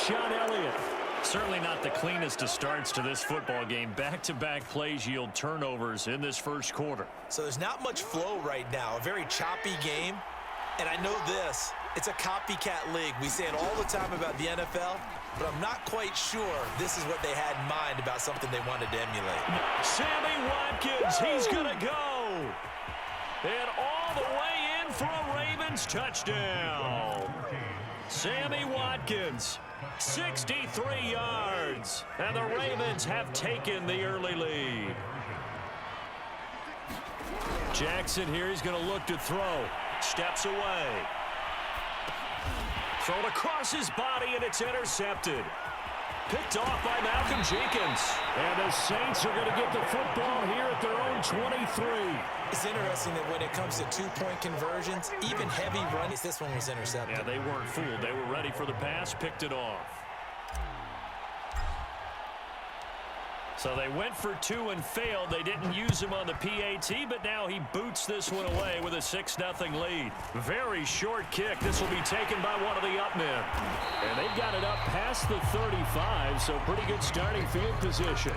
Sean Elliott. Certainly not the cleanest of starts to this football game. Back-to-back plays yield turnovers in this first quarter. So there's not much flow right now. A very choppy game. And I know this. It's a copycat league. We say it all the time about the NFL, but I'm not quite sure this is what they had in mind about something they wanted to emulate. Sammy Watkins, he's going to go. And all the way in for a Ravens touchdown. Sammy Watkins, 63 yards. And the Ravens have taken the early lead. Jackson here, he's going to look to throw. Steps away. Thrown across his body, and it's intercepted. Picked off by Malcolm Jenkins. And the Saints are going to get the football here at their own 23. It's interesting that when it comes to two-point conversions, even heavy runs, this one was intercepted. Yeah, they weren't fooled. They were ready for the pass, picked it off. So they went for two and failed. They didn't use him on the PAT, but now he boots this one away with a 6-0 lead. Very short kick. This will be taken by one of the up men. And they've got it up past the 35, so pretty good starting field position.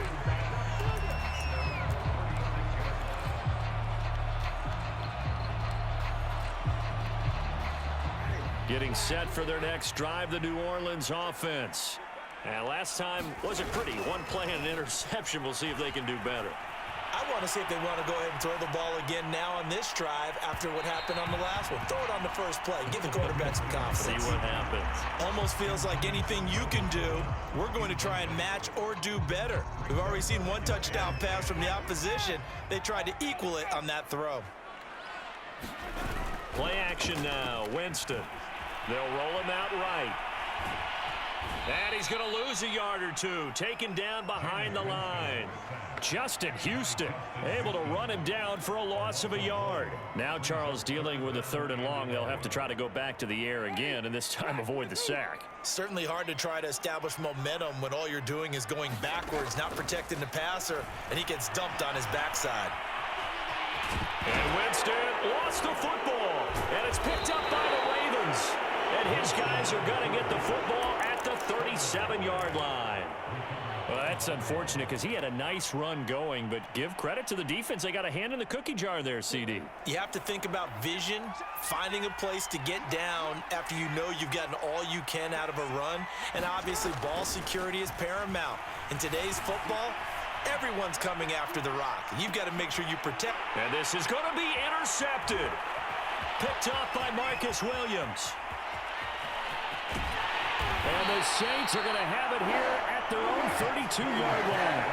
Getting set for their next drive, the New Orleans offense. And last time wasn't pretty. One play and an interception. We'll see if they can do better. I want to see if they want to go ahead and throw the ball again now on this drive after what happened on the last one. Throw it on the first play. Give the quarterback some confidence. See what happens. Almost feels like anything you can do, we're going to try and match or do better. We've already seen one touchdown pass from the opposition. They tried to equal it on that throw. Play action now. Winston. They'll roll him out right. And he's going to lose a yard or two. Taken down behind the line. Justin Houston able to run him down for a loss of a yard. Now Charles dealing with a 3rd and long. They'll have to try to go back to the air again, and this time avoid the sack. Certainly hard to try to establish momentum when all you're doing is going backwards, not protecting the passer, and he gets dumped on his backside. And Winston lost the football, and it's picked up by the Ravens. And his guys are going to get the football at the 37-yard line. Well, that's unfortunate because he had a nice run going, but give credit to the defense. They got a hand in the cookie jar there, CD. You have to think about vision, finding a place to get down after you know you've gotten all you can out of a run, and obviously ball security is paramount. In today's football, everyone's coming after the rock. You've got to make sure you protect. And this is going to be intercepted. Picked off by Marcus Williams. And the Saints are going to have it here at their own 32-yard line.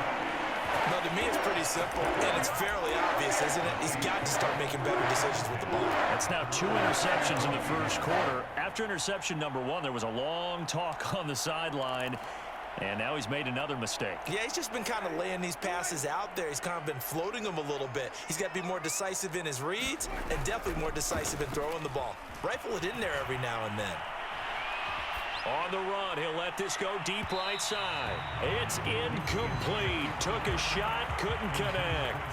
No, to me it's pretty simple, and it's fairly obvious, isn't it? He's got to start making better decisions with the ball. That's now 2 interceptions in the first quarter. After interception number 1, there was a long talk on the sideline, and now he's made another mistake. Yeah, he's just been kind of laying these passes out there. He's kind of been floating them a little bit. He's got to be more decisive in his reads and definitely more decisive in throwing the ball. Rifle it in there every now and then. On the run, he'll let this go deep right side. It's incomplete. Took a shot, couldn't connect.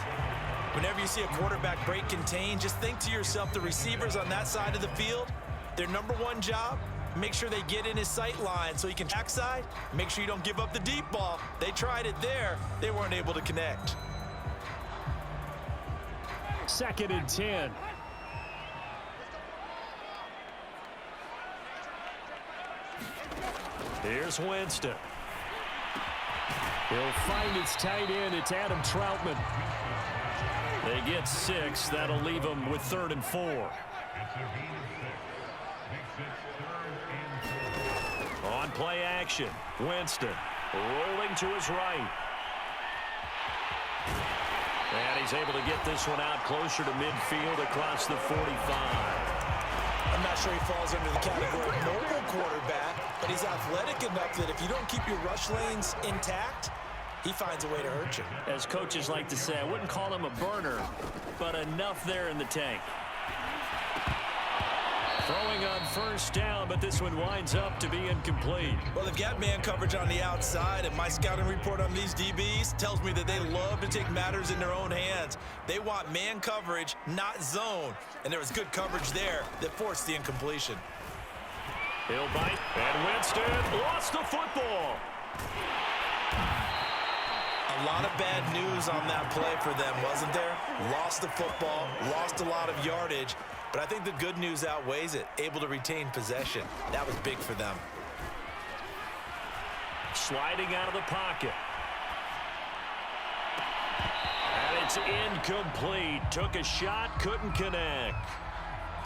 Whenever you see a quarterback break contain, just think to yourself, the receivers on that side of the field, their number one job, make sure they get in his sight line so he can backside. Make sure you don't give up the deep ball. They tried it there. They weren't able to connect. 2nd and 10. Here's Winston. He'll find his tight end. It's Adam Troutman. They get 6. That'll leave them with 3rd and 4. On play action, Winston rolling to his right. And he's able to get this one out closer to midfield across the 45. I'm not sure he falls under the category of mobile quarterback, but he's athletic enough that if you don't keep your rush lanes intact, he finds a way to hurt you. As coaches like to say, I wouldn't call him a burner, but enough there in the tank. Throwing on 1st down, but this one winds up to be incomplete. Well, they've got man coverage on the outside, and my scouting report on these DBs tells me that they love to take matters in their own hands. They want man coverage, not zone. And there was good coverage there that forced the incompletion. He'll bite, and Winston lost the football. A lot of bad news on that play for them, wasn't there? Lost the football, lost a lot of yardage, but I think the good news outweighs it. Able to retain possession. That was big for them. Sliding out of the pocket. And it's incomplete. Took a shot, couldn't connect.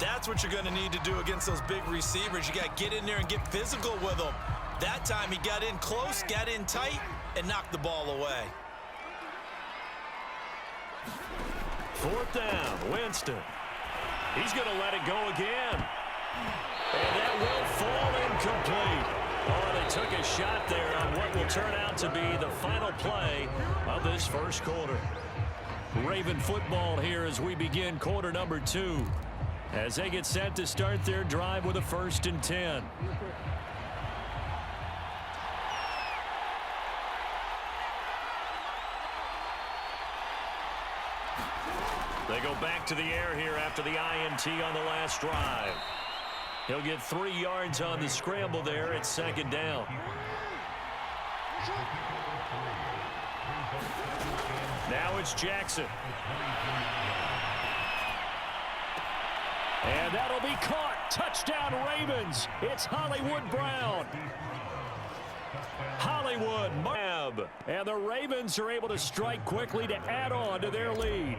That's what you're going to need to do against those big receivers. You got to get in there and get physical with them. That time he got in close, got in tight, and knocked the ball away. Fourth down, Winston. He's going to let it go again. And that will fall incomplete. Oh, they took a shot there on what will turn out to be the final play of this first quarter. Raven football here as we begin quarter number 2. As they get set to start their drive with a 1st and 10. They go back to the air here after the INT on the last drive. He'll get 3 yards on the scramble there at 2nd down. Now it's Jackson. And that'll be caught. Touchdown Ravens. It's Hollywood Brown. Hollywood. And the Ravens are able to strike quickly to add on to their lead.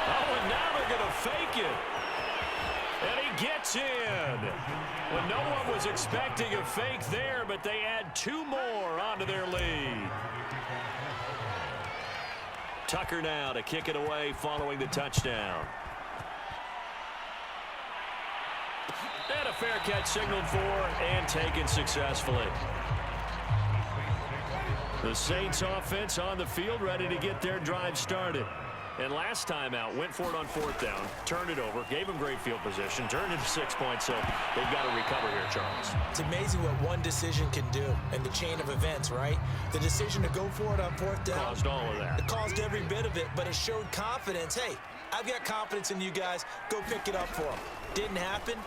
Oh, and now they're going to fake it. And he gets in. Well, no one was expecting a fake there, but they add 2 more onto their lead. Tucker now to kick it away following the touchdown. And a fair catch signaled for and taken successfully. The Saints offense on the field ready to get their drive started. And last time out, went for it on 4th down, turned it over, gave them great field position, turned it to 6 points, so they've got to recover here, Charles. It's amazing what one decision can do in the chain of events, right? The decision to go for it on 4th down. Caused all of that. It caused every bit of it, but it showed confidence. Hey, I've got confidence in you guys. Go pick it up for them. Didn't happen.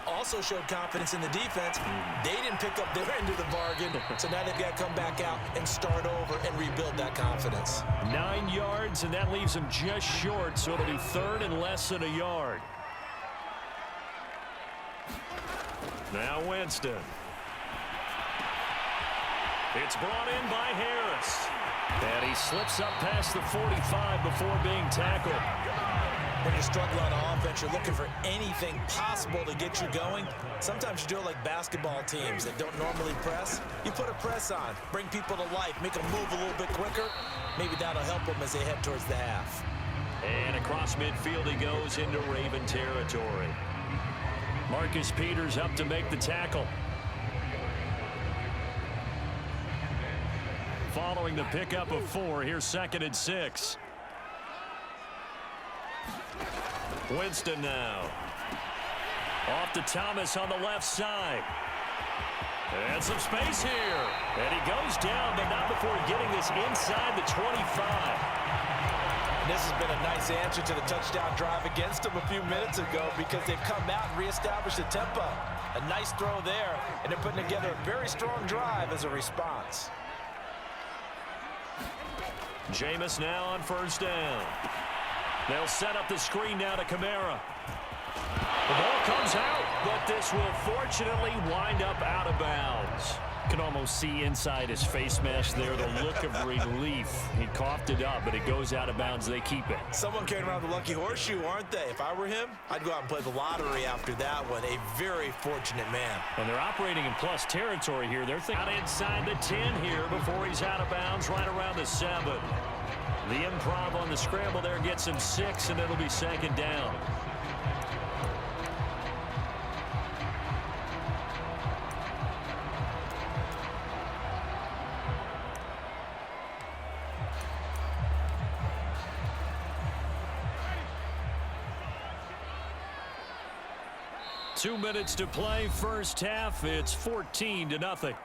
Also showed confidence in the defense. They didn't pick up their end of the bargain, so now they've got to come back out and start over and rebuild that confidence. 9 yards, and that leaves them just short, so it'll be 3rd and less than a yard. Now Winston. It's brought in by Harris. And he slips up past the 45 before being tackled. When you're struggling on offense, you're looking for anything possible to get you going. Sometimes you do it like basketball teams that don't normally press. You put a press on, bring people to life, make them move a little bit quicker. Maybe that'll help them as they head towards the half. And across midfield he goes into Raven territory. Marcus Peters up to make the tackle. Following the pickup of 4, here's 2nd and 6. Winston now. Off to Thomas on the left side. And some space here. And he goes down, but not before getting this inside the 25. This has been a nice answer to the touchdown drive against them a few minutes ago because they've come out and reestablished the tempo. A nice throw there, and they're putting together a very strong drive as a response. Jameis now on 1st down. They'll set up the screen now to Kamara. The ball comes out, but this will fortunately wind up out of bounds. Can almost see inside his face mask there the look of relief. He coughed it up, but it goes out of bounds. They keep it. Someone carrying around the lucky horseshoe, aren't they? If I were him, I'd go out and play the lottery after that one. A very fortunate man. And they're operating in plus territory here. They're thinking Out inside the 10 here before he's out of bounds right around the 7. The improv on the scramble there gets him 6, and it'll be 2nd down. Two minutes to play, first half. It's 14-0.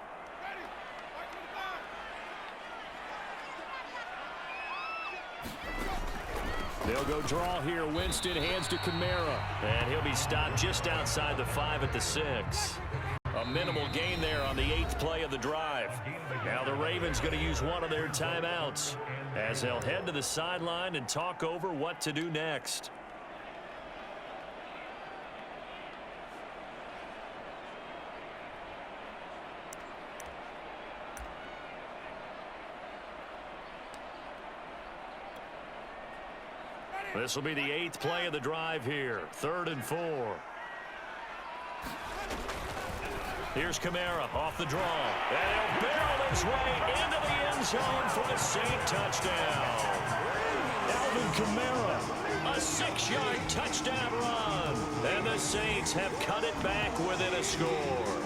They'll go draw here. Winston hands to Kamara. And he'll be stopped just outside the 5 at the 6. A minimal gain there on the 8th play of the drive. Now the Ravens going to use one of their timeouts as they'll head to the sideline and talk over what to do next. This will be the 8th play of the drive here. 3rd and 4. Here's Kamara off the draw. And he'll barrel his way into the end zone for the Saint touchdown. Alvin Kamara, a 6-yard touchdown run. And the Saints have cut it back within a score.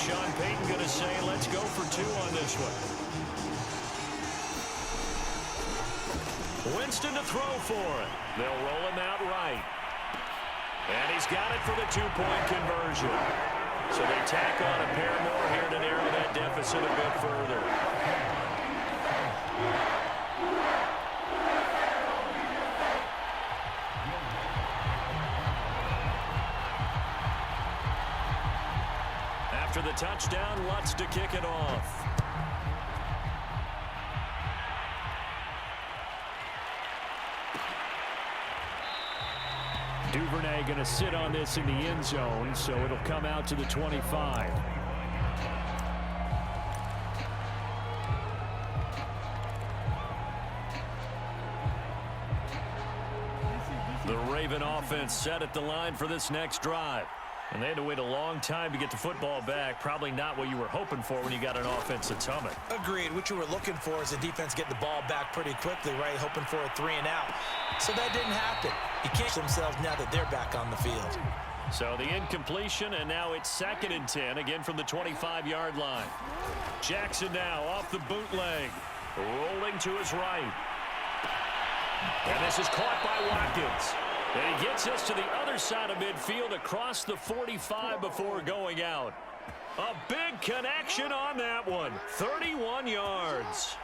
Sean Payton going to say, let's go for 2 on this one. Winston to throw for it. They'll roll him out right. And he's got it for the 2-point conversion. So they tack on a pair more here to narrow that deficit a bit further. After the touchdown, Lutz to kick it off. Duvernay going to sit on this in the end zone, so it'll come out to the 25. The Raven offense set at the line for this next drive. And they had to wait a long time to get the football back. Probably not what you were hoping for when you got an offense that's humming. Agreed. What you were looking for is the defense getting the ball back pretty quickly, right? Hoping for a 3 and out. So that didn't happen. You can't themselves now that they're back on the field. So the incompletion, and now it's 2nd and 10, again from the 25-yard line. Jackson now off the bootleg, rolling to his right. And this is caught by Watkins. And he gets us to the other side of midfield across the 45 before going out. A big connection on that one. 31 yards.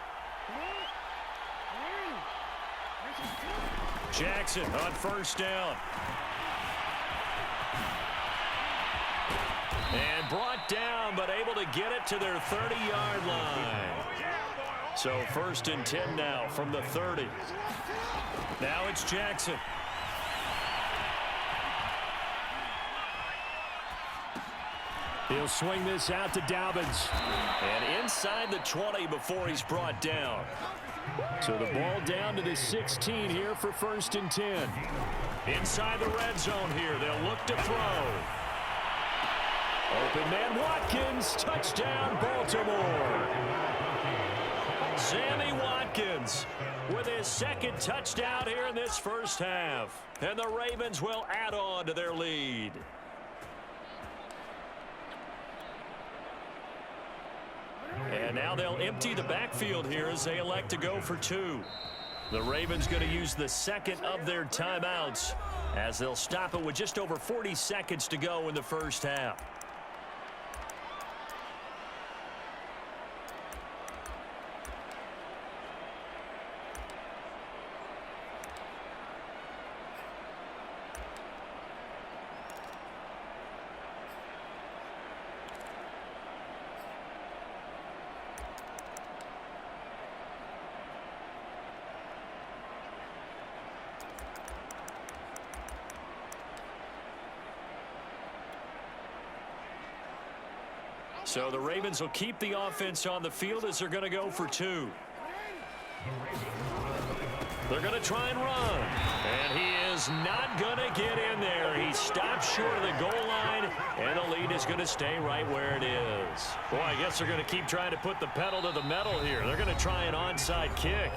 Jackson on 1st down. And brought down, but able to get it to their 30-yard line. So 1st and 10 now from the 30. Now it's Jackson. He'll swing this out to Dobbins. And inside the 20 before he's brought down. So the ball down to the 16 here for 1st and 10. Inside the red zone here. They'll look to throw. Open man Watkins. Touchdown Baltimore. Sammy Watkins with his 2nd touchdown here in this first half. And the Ravens will add on to their lead. And now they'll empty the backfield here as they elect to go for 2. The Ravens going to use the 2nd of their timeouts as they'll stop it with just over 40 seconds to go in the first half. So the Ravens will keep the offense on the field as they're going to go for 2. They're going to try and run. And he is not going to get in there. He stops short of the goal line, and the lead is going to stay right where it is. Boy, I guess they're going to keep trying to put the pedal to the metal here. They're going to try an onside kick.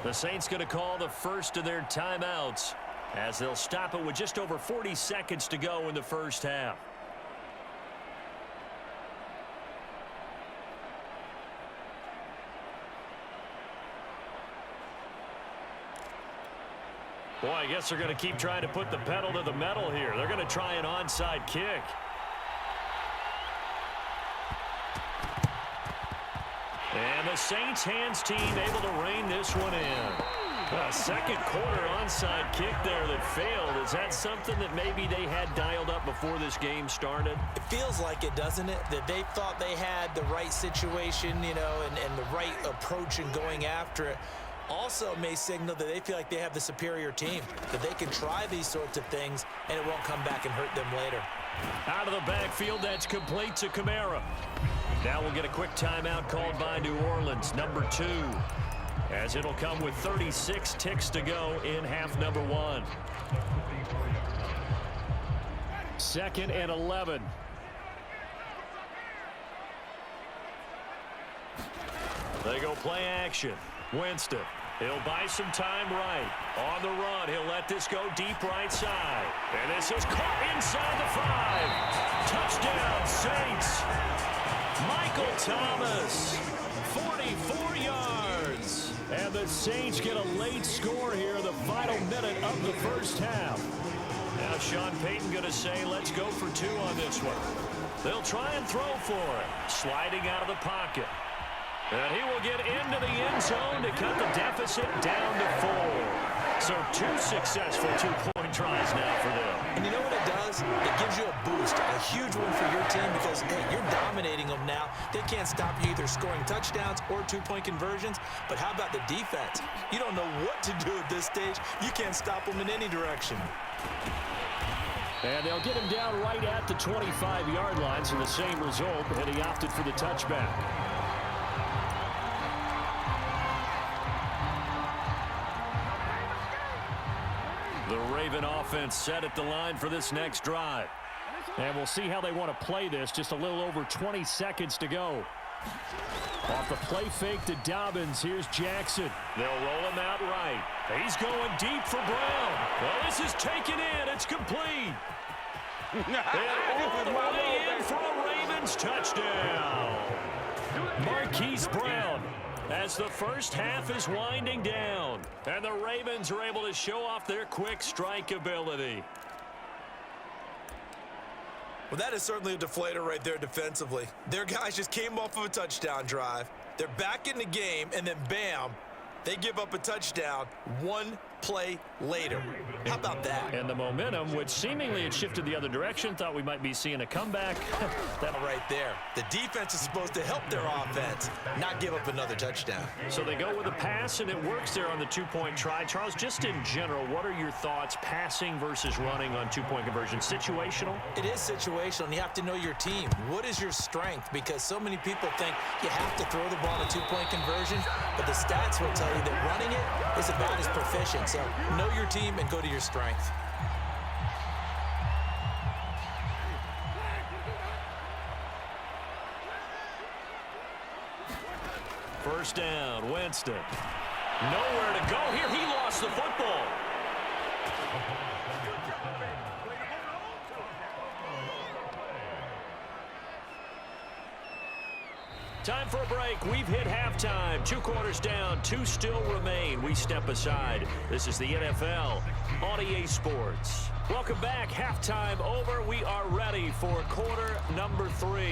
The Saints going to call the first of their timeouts as they'll stop it with just over 40 seconds to go in the first half. Boy, I guess they're going to keep trying to put the pedal to the metal here. They're going to try an onside kick. And the a Saints hands team able to rein this one in. A second quarter onside kick there that failed. Is that something that maybe they had dialed up before this game started? It feels like it, doesn't it? That they thought they had the right situation, you know, and the right approach in going after it. Also may signal that they feel like they have the superior team, that they can try these sorts of things and it won't come back and hurt them later. Out of the backfield, that's complete to Kamara. Now we'll get a quick timeout called by New Orleans, number 2. As it'll come with 36 ticks to go in half number 1. 2nd and 11. They go play action. Winston. He'll buy some time right. On the run, he'll let this go deep right side. And this is caught inside the 5. Touchdown, Saints. Michael Thomas, 44 yards. And the Saints get a late score here in the final minute of the first half. Now Sean Payton going to say, let's go for 2 on this one. They'll try and throw for it. Sliding out of the pocket. And he will get into the end zone to cut the deficit down to 4. So 2 successful 2-point tries now for them. And you know what it does? It gives you a boost, a huge one for your team because, hey, you're dominating them now. They can't stop you either scoring touchdowns or 2-point conversions. But how about the defense? You don't know what to do at this stage. You can't stop them in any direction. And they'll get him down right at the 25-yard line, so the same result, and he opted for the touchback. The Raven offense set at the line for this next drive. And we'll see how they want to play this. Just a little over 20 seconds to go. Off the play fake to Dobbins. Here's Jackson. They'll roll him out right. He's going deep for Brown. Well, this is taken in. It's complete. And all the way in for a Ravens touchdown. Marquise Brown. As the first half is winding down. And the Ravens are able to show off their quick strike ability. Well, that is certainly a deflator right there defensively. Their guys just came off of a touchdown drive. They're back in the game, and then bam, they give up a touchdown 1 play later. How about that? And the momentum, which seemingly had shifted the other direction, thought we might be seeing a comeback. That right there. The defense is supposed to help their offense, not give up another touchdown. So they go with a pass, and it works there on the 2-point try. Charles, just in general, what are your thoughts passing versus running on 2-point conversion? Situational? It is situational, and you have to know your team. What is your strength? Because so many people think you have to throw the ball in a 2-point conversion, but the stats will tell you that running it is about as proficient. So know your team and go to your strength. First down, Winston. Nowhere to go here. He lost the football. Time for a break. We've hit halftime. 2 quarters down. 2 still remain. We step aside. This is the NFL on EA Sports. Welcome back. Halftime over. We are ready for quarter number 3.